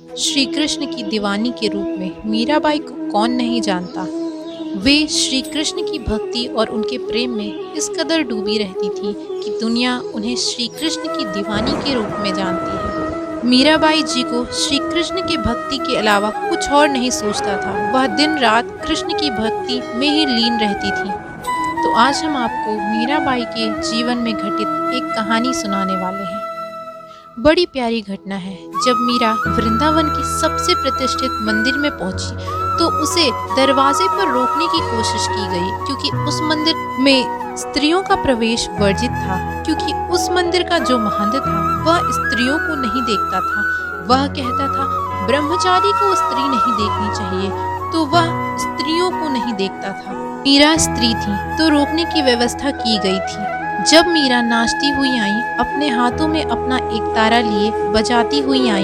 श्री कृष्ण की दीवानी के रूप में मीराबाई को कौन नहीं जानता। वे श्री कृष्ण की भक्ति और उनके प्रेम में इस कदर डूबी रहती थी कि दुनिया उन्हें श्री कृष्ण की दीवानी के रूप में जानती है। मीराबाई जी को श्री कृष्ण की भक्ति के अलावा कुछ और नहीं सोचता था। वह दिन रात कृष्ण की भक्ति में ही लीन रहती थी। तो आज हम आपको मीराबाई के जीवन में घटित एक कहानी सुनाने वाले हैं। बड़ी प्यारी घटना है। जब मीरा वृंदावन के सबसे प्रतिष्ठित मंदिर में पहुंची तो उसे दरवाजे पर रोकने की कोशिश की गई, क्योंकि उस मंदिर में स्त्रियों का प्रवेश वर्जित था। क्योंकि उस मंदिर का जो महंत था वह स्त्रियों को नहीं देखता था। वह कहता था ब्रह्मचारी को स्त्री नहीं देखनी चाहिए, तो वह स्त्रियों को नहीं देखता था। मीरा स्त्री थी तो रोकने की व्यवस्था की गई थी। जब मीरा नाचती हुई आई, अपने हाथों में अपना एक तारा लिए बजाती हुई आई,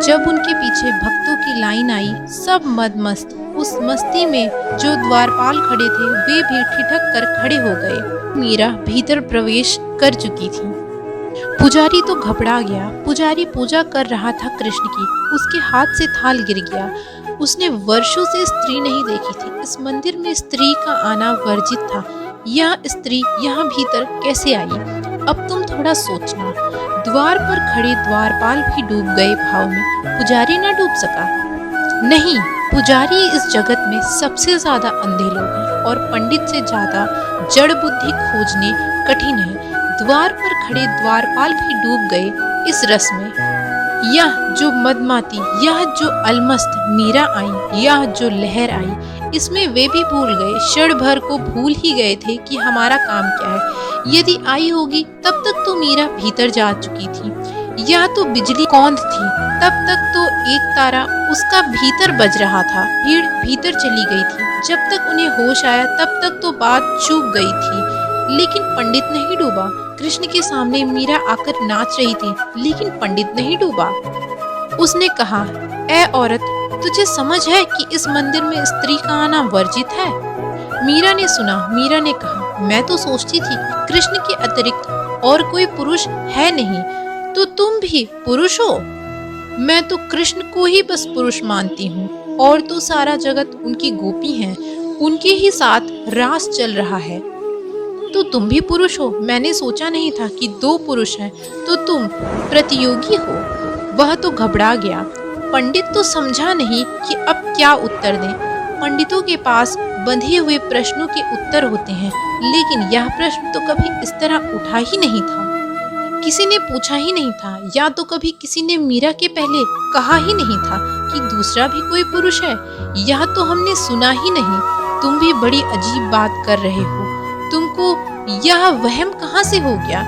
जब उनके पीछे भक्तों की लाइन आई, सब मदमस्त। उस मस्ती में जो द्वारपाल खड़े थे वे भी ठिठक कर खड़े हो गए। मीरा भीतर प्रवेश कर चुकी थी। पुजारी तो घबरा गया। पुजारी पूजा कर रहा था कृष्ण की। उसके हाथ से थाल गिर गया। उसने वर्षों से स्त्री नहीं देखी थी। इस मंदिर में स्त्री का आना वर्जित था। यह स्त्री यहाँ भीतर कैसे आई? अब तुम थोड़ा सोचना। द्वार पर खड़े द्वारपाल भी डूब गए भाव में। पुजारी न डूब सका? नहीं, पुजारी इस जगत में सबसे ज्यादा अंधे लोग हैं और पंडित से ज्यादा जड़ बुद्धि खोजने कठिन है। द्वार पर खड़े द्वारपाल भी डूब गए इस रस में। यह जो मदमाती, यह जो अलमस्त मीरा आई, यह जो लहर आई, इसमें वे भी भूल गए, क्षण भर को भूल ही गए थे कि हमारा काम क्या है। यदि आई होगी तब तक तो मीरा भीतर जा चुकी थी। यह तो बिजली कौंध थी। तब तक तो एक तारा उसका भीतर बज रहा था। भीड़ भीतर चली गई थी। जब तक उन्हें होश आया तब तक तो बात चूक गई थी। लेकिन पंडित नहीं डूबा। कृष्ण के सामने मीरा आकर नाच रही थी, लेकिन पंडित नहीं डूबा। उसने कहा, ऐ औरत, तुझे समझ है कि इस मंदिर में स्त्री का आना वर्जित है? मीरा ने सुना। मीरा ने कहा, मैं तो सोचती थी कृष्ण के अतिरिक्त और कोई पुरुष है नहीं, तो तुम भी पुरुष हो? मैं तो कृष्ण को ही बस पुरुष मानती हूँ, और तो सारा जगत उनकी गोपी हैं, उनके ही साथ रास चल रहा है। तो तुम भी पुरुष हो? मैंने सोचा नहीं था कि दो पुरुष हैं, तो तुम प्रतियोगी हो। वह तो घबरा गया। पंडित तो समझा नहीं कि अब क्या उत्तर दें। पंडितों के पास बंधे हुए प्रश्नों के उत्तर होते हैं, लेकिन यह प्रश्न तो कभी इस तरह उठा ही नहीं था। किसी ने पूछा ही नहीं था, या तो कभी किसी ने मीरा के पहले कहा ही नहीं था कि दूसरा भी कोई पुरुष है। यह तो हमने सुना ही नहीं। तुम भी बड़ी अजीब बात कर रहे हो। तुमको यह वहम कहाँ से हो गया?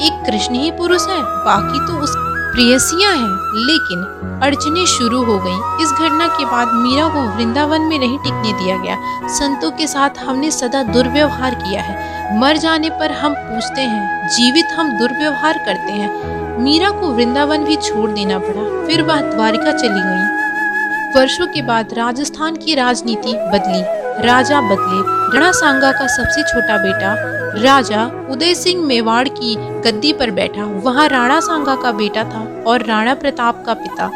एक कृष्ण ही पुरुष है, बाकी तो उस प्रेयसियां हैं। लेकिन अड़चने शुरू हो गईं। इस घटना के बाद मीरा को वृंदावन में नहीं टिकने दिया गया। संतों के साथ हमने सदा दुर्व्यवहार किया है। मर जाने पर हम पूछते हैं, जीवित हम दुर्व्यवहार करते हैं। मीरा को वृंदावन भी छोड़ देना पड़ा। फिर वह द्वारिका चली गई। वर्षों के बाद राजस्थान की राजनीति बदली। राजा बदले। राणा सांगा का सबसे छोटा बेटा राजा उदय सिंह मेवाड़ की गद्दी पर बैठा। वहाँ राणा सांगा का बेटा था और राणा प्रताप का पिता।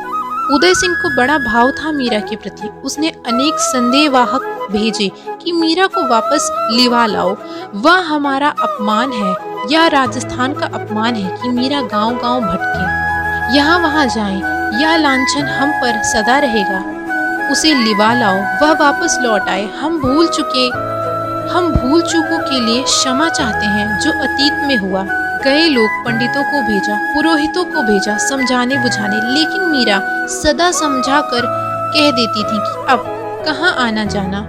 उदय सिंह को बड़ा भाव था मीरा के प्रति। उसने अनेक संदेहवाहक भेजे कि मीरा को वापस लिवा लाओ। वह हमारा अपमान है, यह राजस्थान का अपमान है कि मीरा गांव-गांव भटके, यहाँ वहाँ जाए। यह लांछन हम पर सदा रहेगा। उसे लिवा लाओ, वह वापस लौट आए। हम भूल चूकों के लिए क्षमा चाहते हैं जो अतीत में हुआ। कई लोग पंडितों को भेजा, पुरोहितों को भेजा समझाने बुझाने, लेकिन मीरा सदा समझा कर कह देती थी कि अब कहाँ आना जाना।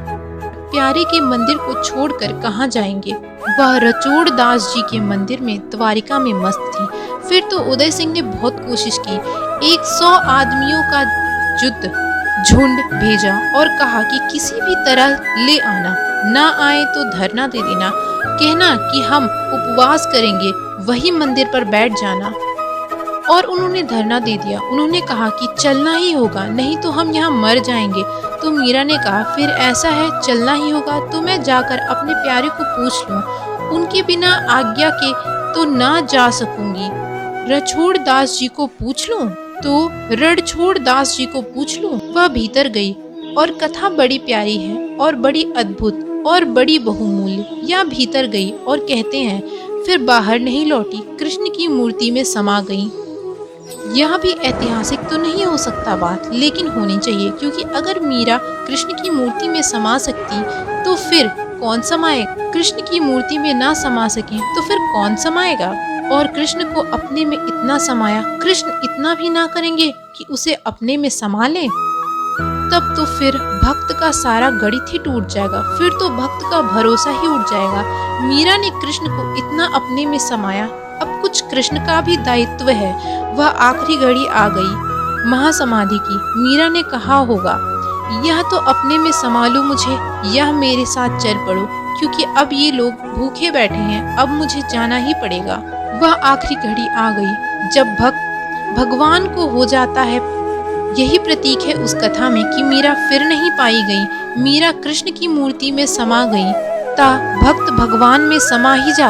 प्यारे के मंदिर को छोड़कर कहाँ जाएंगे। वह रचोड़ दास जी के मंदिर में द्वारिका में मस्त थी। फिर तो उदय सिंह ने बहुत कोशिश की। 100 आदमियों का झुंड भेजा और कहा कि किसी भी तरह ले आना, ना आए तो धरना दे देना, कहना कि हम उपवास करेंगे, वही मंदिर पर बैठ जाना। और उन्होंने धरना दे दिया। उन्होंने कहा कि चलना ही होगा, नहीं तो हम यहाँ मर जाएंगे। तो मीरा ने कहा, फिर ऐसा है, चलना ही होगा तो मैं जाकर अपने प्यारे को पूछ लूं। उनके बिना आज्ञा के तो ना जा सकूंगी। रछोड़ दास जी को पूछ लूं? तो रणछोड़ दास जी को पूछ लूं। वह भीतर गई और कथा बड़ी प्यारी है और बड़ी अद्भुत और बड़ी बहुमूल्य। या भीतर गई और कहते हैं फिर बाहर नहीं लौटी, कृष्ण की मूर्ति में समा गई। यह भी ऐतिहासिक तो नहीं हो सकता बात, लेकिन होनी चाहिए, क्योंकि अगर मीरा कृष्ण की मूर्ति में समा सकती तो फिर कौन समाए। कृष्ण की मूर्ति में ना समा सके तो फिर कौन समाएगा। और कृष्ण को अपने में इतना समाया, कृष्ण इतना भी ना करेंगे कि उसे अपने में समा ले। तब तो फिर भक्त का सारा गणित ही टूट जाएगा, फिर तो भक्त का भरोसा ही उठ जाएगा। मीरा ने कृष्ण को इतना अपने में समाया, अब कुछ कृष्ण का भी दायित्व है। वह आखिरी घड़ी आ गई महासमाधि की। मीरा ने कहा होगा, यह तो अपने में समा लो मुझे, यह मेरे साथ चल पड़ो, क्योंकि अब ये लोग भूखे बैठे हैं, अब मुझे जाना ही पड़ेगा। वह आखिरी घड़ी आ गई जब भक्त भगवान को हो जाता है। यही प्रतीक है उस कथा में कि मीरा फिर नहीं पाई गई। मीरा कृष्ण की मूर्ति में समा गई ता भक्त भगवान में समा ही जाता।